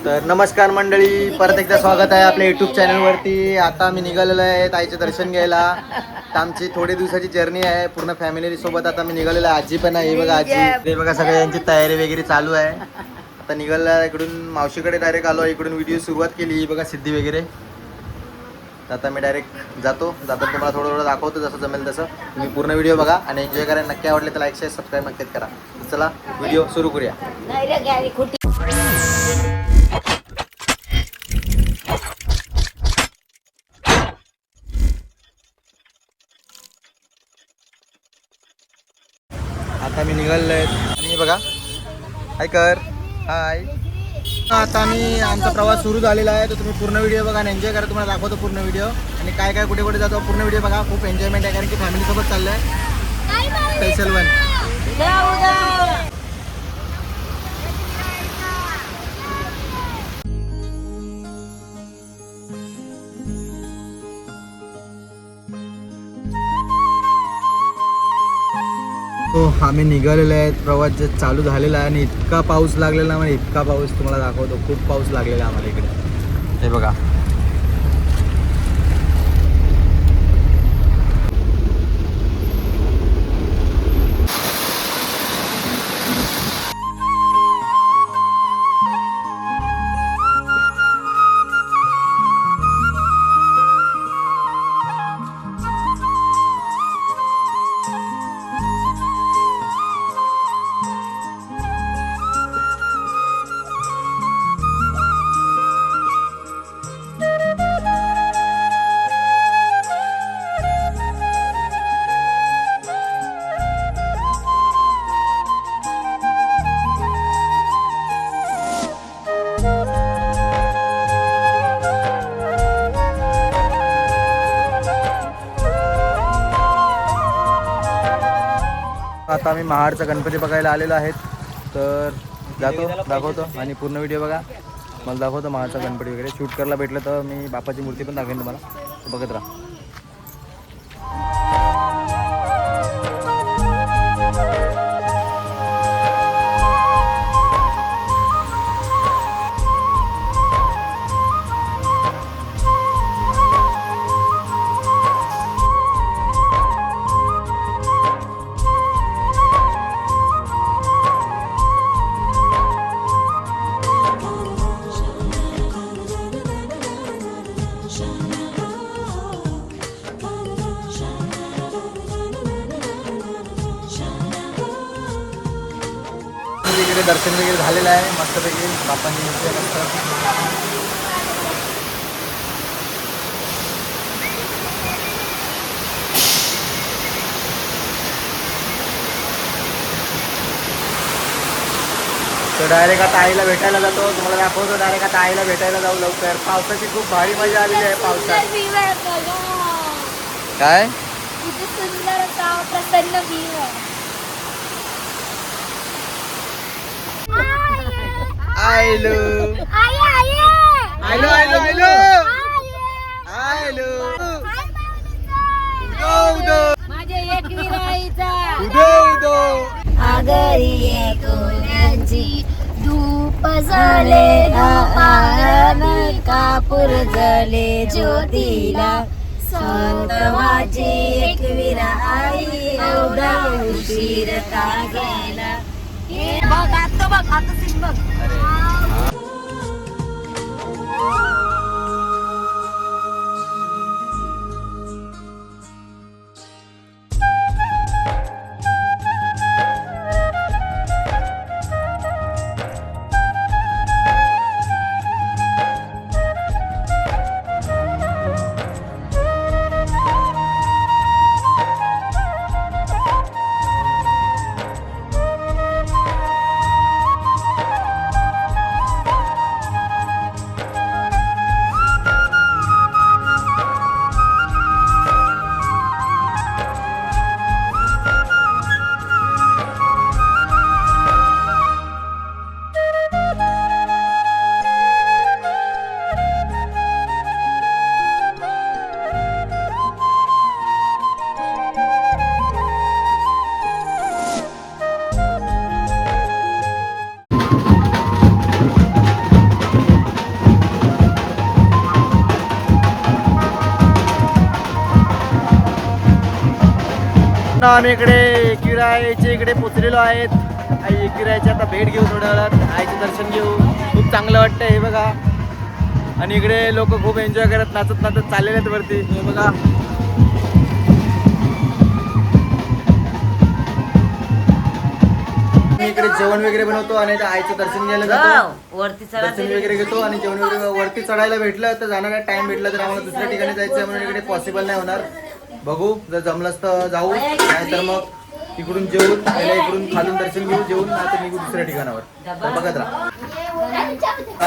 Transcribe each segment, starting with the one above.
तर नमस्कार मंडळी, परत एकदा स्वागत आहे आपल्या युट्यूब चॅनलवरती. आता मी निघालेलो आहे ताईचे दर्शन घ्यायला. तर आमची थोडी दिवसाची जर्नी आहे, पूर्ण फॅमिली सोबत आता मी निघालेलो आहे. आजी पण आहे, बघा आजी, ते बघा सगळ्या यांची तयारी वगैरे चालू आहे. आता निघाला इकडून मावशीकडे डायरेक्ट आलो, इकडून व्हिडिओ सुरुवात केली बघा सिद्धी वगैरे. तर आता मी डायरेक्ट जातो तुम्हाला थोडं दाखवतो जसं जमेल तसं. तुम्ही पूर्ण व्हिडिओ बघा आणि एन्जॉय करा. नक्की आवडले तर लाईक शेअर सबस्क्राईब नक्कीच करा. चला व्हिडिओ सुरू करूया. आता मी निघालो आहे आणि बघा हाय कर हाय. आता आमचा प्रवास सुरू झालेला आहे. तर तुम्ही पूर्ण व्हिडिओ बघा आणि एन्जॉय करा. तुम्हाला दाखवतो पूर्ण व्हिडिओ आणि काय काय कुठे कुठे जातो पूर्ण व्हिडिओ बघा. खूप एन्जॉयमेंट आहे कारण की फॅमिलीसोबत चाललं आहे. Special one. हो आम्ही निघालेलो आहे. प्रवास जे चालू झालेला आहे आणि इतका पाऊस लागलेला म्हणजे इतका पाऊस तुम्हाला दाखवतो. खूप पाऊस लागलेला आम्हाला इकडे. हे बघा आता आम्ही महाडचा गणपती बघायला आलेलो आहेत. तर जातो दाखवतो आणि पूर्ण व्हिडिओ बघा. मला दाखवतो महाडचा गणपती वगैरे. शूट करायला भेटलं तर मी बापाची मूर्ती पण दाखवेन तुम्हाला. बघत राहा. वगैरे दर्शन वगैरे झालेलं आहे मस्तपैकी. बापांची मूर्ती आहे मस्त. तर डायरेक्ट आता आईला भेटायला जातो. तुम्हाला दाखवतो डायरेक्ट आता आईला भेटायला जाऊ लवकर. पावसाची खूप भारी मजा आलेली आहे पावसात. काय आयलो आयलो आयलो आयलो आयलो उदो माझे एक विराईचा उदो उदो आगरी कोण्यांची धूप झाले आणि कापूर जले ज्योतीला. संत माझी एक विराई एवढा उशीर का गेला. हे बघ आता बघ आता सीन बघ. आम्ही इकडे एकविरायच्या इकडे पोचलेलो आहेत. आई एकविरायची आता भेट घेऊ थोड्या वेळात, आईचं दर्शन घेऊ. खूप चांगलं वाटतं हे बघा. आणि इकडे लोक खूप एन्जॉय करत नाचत नाचत चाललेले आहेत वरती हे बघा. मी इकडे जेवण वगैरे बनवतो आणि आईचं दर्शन घ्यायला जातो. वरती दर्शन वगैरे घेतो आणि जेवण वगैरे वरती चढायला भेटलं तर जाणार टाइम भेटला तर आम्हाला दुसऱ्या ठिकाणी जायचं म्हणून इकडे पॉसिबल नाही होणार. बघू जर जमलंच तर जाऊ, नाहीतर मग इकडून जेवून पहिला इकडून खालून दर्शन घेऊ, जेवून नाहीतर निघू दुसऱ्या ठिकाणावर. तर बघत राहा.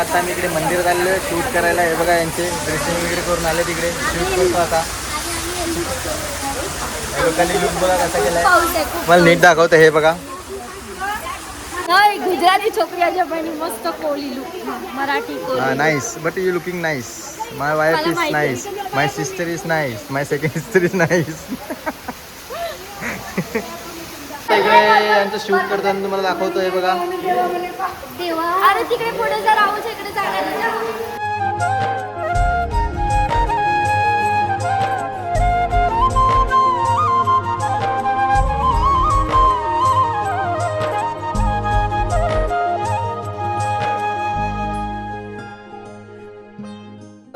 आता आम्ही इकडे मंदिरात आलेलो शूट करायला. हे बघा यांचे ड्रेसिंग वगैरे करून आले तिकडे शूट करतो आता. लोकांनी लुक बघा कसा केलाय, मला नीट दाखवतं हे बघा. गुजराती छोकऱ्याच्या बहिणी मस्त Koli look, Marathi Koli. Nice, but you looking nice. My wife is nice, my sister is nice, my second sister is nice. इकडे यांचं शूट करताना तुम्हाला दाखवतो हे बघा. अरे तिकडे पुढे जर राहूच इकडे जाणार.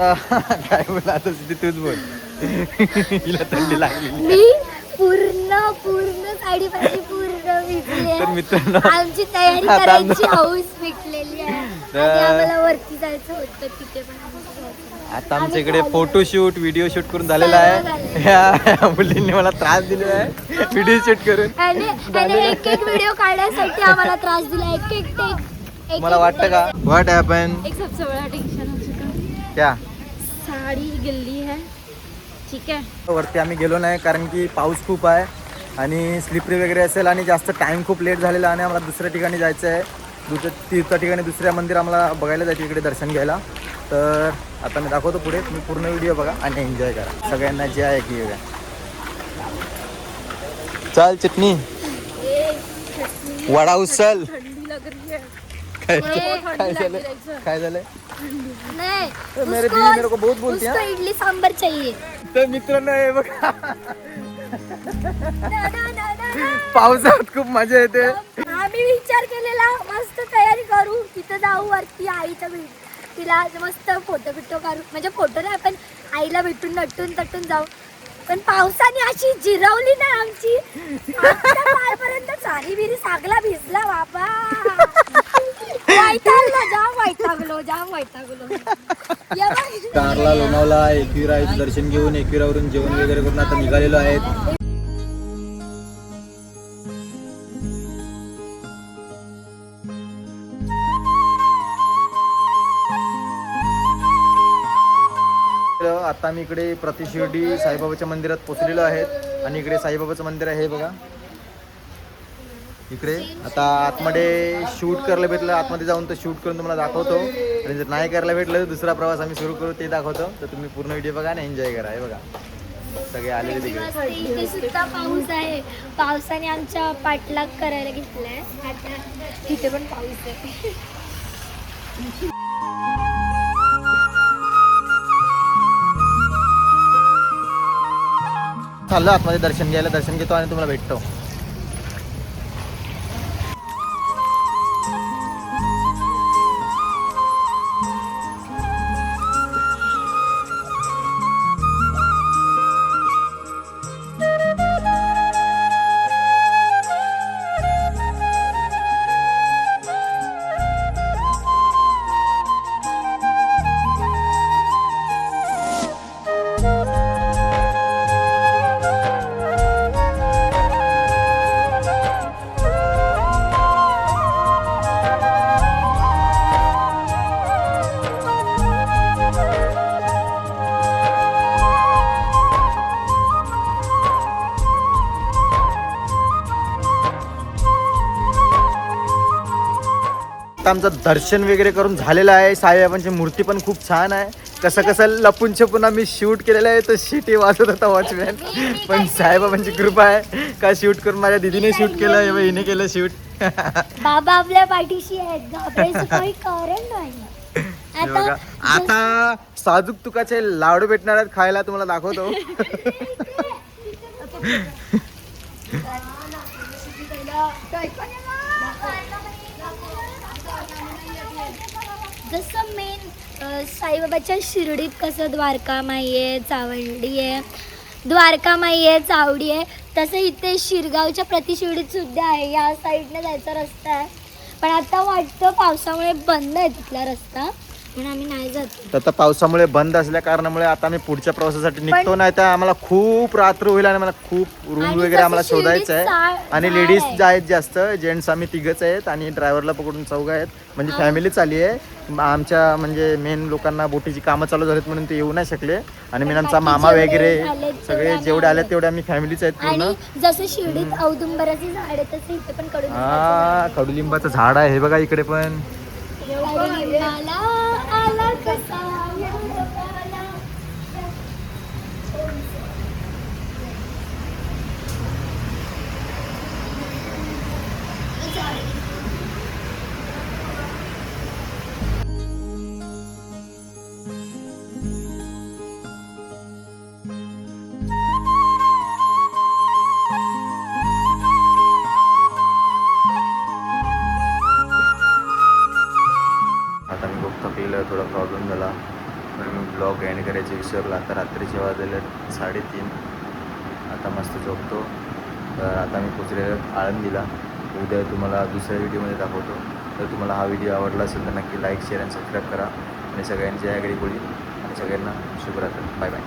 काय बोला आता तूच बोल. हिला थंडी लागली. मी पूर्ण साडी पाहिजे, पूर्ण भिजले. तर मित्रांनो आमची तयारी करायची हौस भेटलेली आहे. आणि आम्हाला वरती जायचं होतं, तिथे पण आता आमच्या इकडे फोटोशूट व्हिडिओ शूट करून झालेला आहे. या मुलींनी मला त्रास दिलेला आहे व्हिडिओ शूट करून. आणि एक एक व्हिडिओ काढण्यासाठी आम्हाला त्रास दिला. एक एक टेक. मला वाटतं का व्हॉट हॅपन एक सबसे बड़ा टेंशन हो चुका. क्या साडी गिल्ली है, ठीक आहे. वरती आम्ही गेलो नाही कारण की पाऊस खूप आहे आणि स्लिपरी वगैरे असेल आणि जास्त टाइम खूप लेट झालेला आणि आम्हाला दुसऱ्या ठिकाणी जायचं आहे. तीर्थ ठिकाणी दुसऱ्या मंदिर आम्हाला बघायला जायचं इकडे दर्शन घ्यायला. तर आता मी दाखवतो पुढे, तुम्ही पूर्ण व्हिडिओ बघा आणि एन्जॉय करा. सगळ्यांना जे आहे की चाल चटणी वडा उचल. काय झालं काय झालं नहीं, मेरे बीवी मेरे को बहुत बोलती है. उसको इडली सांबर चाहिए. तर मित्रांनो हे बघा पावसात खूप मजा येते. आम्ही विचार केलेला मस्त तयारी करू, तिथं जाऊ वरती आईचं भेट, तिला मस्त फोटो काढू, म्हणजे फोटो नाही पण आईला भेटून नटून तटून जाऊ. पण पावसाने अशी जिरवली ना आमची, पायपर्यंत सारी बिरी सागला भिजला बाबा. जाम वैतागलो. कारला लोणावला एकविराचं दर्शन घेऊन एकविरावरून जेवण वगैरे करून आता निघालेलो आहेत. आता मी इकडे प्रतिशिर्डी साईबाबाच्या मंदिरात पोचलेलो आहेत आणि इकडे साईबाबाचं मंदिर आहे हे बघा. इकडे आता आतमध्ये शूट करायला भेटलं, आतमध्ये जाऊन तर शूट करून तुम्हाला दाखवतो. आणि जर नाही करायला भेटलं तर दुसरा प्रवास आम्ही सुरू करू, ते दाखवतो. तर तुम्ही पूर्ण व्हिडिओ बघा आणि एन्जॉय करा. हे बघा सगळे आलेले तिकडे. इथे सुद्धा पाऊस आहे, पावसाने आमच्या पाठलाग करायला घेतलाय. आता तिथे पण पाऊस आहे. चाललो आतमध्ये दर्शन घ्यायला, दर्शन घेतो आणि तुम्हाला भेटतो. आमचं दर्शन वगैरे करून झालेलं आहे. साईबाबांची मूर्ती पण खूप छान आहे. कसं लपून छपून आम्ही शूट केलेलं आहे. तर शिटी वाजत होता वॉचमॅन, पण साईबाबांची कृपा आहे का शूट करून माझ्या दीदीने शूट केलं, हिने केलं शूट. बाबा आपल्या पाठीशी आहेत, घाबरायचं काही कारण नाही. आता साजूक तुकाचे लाडू भेटणार आहेत खायला, तुम्हाला दाखवतो. जसं मेन साईबाबाच्या शिर्डीत कसं द्वारकामाई आहे, चावंडी आहे, द्वारकामाई आहे, चावडी आहे, तसं इथे शिरगावच्या प्रतिशिर्डीत सुद्धा आहे. या साईडने जायचा रस्ता आहे, पण आता वाटतं पावसामुळे बंद आहे तिथला रस्ता, म्हणून आम्ही नाही जात. तर आता पावसामुळे बंद असल्या कारणामुळे आता आम्ही पुढच्या प्रवासासाठी निघतो. नाही तर आम्हाला खूप रात्र होईल आणि मला खूप रूम आणि वगैरे जसं आम्हाला शोधायचं आहे. शिर्डीत आणि झाड लेडीज आहे. जे आहेत जास्त, जेंट्स आम्ही तिघच आहेत आणि ड्रायव्हरला पकडून चौघ आहेत. म्हणजे फॅमिलीच आली आहे. आमच्या म्हणजे मेन लोकांना बोटीची कामं चालू झालीत म्हणून ते येऊ नाही शकले. आणि मी आमचा बाकी मामा जेवढे वगैरे आलेत सगळे तेवढे जेवढे आले आम्ही तेवढे आम्ही फॅमिलीच आहेत पूर्ण. आणि जसं शिर्डीत औदुंबराची झाड आहे तसं इथे पण हा कडुलिंबाचं झाड आहे हे बघा इकडे पण. कडुलिंबाला आला कसा आला. आता मी खूप थकलेलं, थोडा प्रॉब्लेम झाला म्हणून मी ब्लॉग एंड करायचे विसरला. आता रात्रीचे वाजले 3:30. आता मस्त झोपतो. तर आता मी पोचलेलो आळंदीला. उद्या तुम्हाला दुसऱ्या व्हिडिओमध्ये दाखवतो. तर तुम्हाला हा व्हिडिओ आवडला असेल तर नक्की लाईक, शेअर आणि सबस्क्राईब करा. आणि सगळ्यांची जय गडी बोली आणि सगळ्यांना शुभरात्र. Bye bye.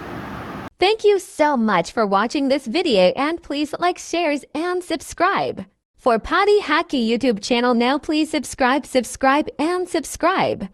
Thank you so much for watching this video and please like, shares and subscribe. For Patty Hackey YouTube channel now please subscribe and subscribe.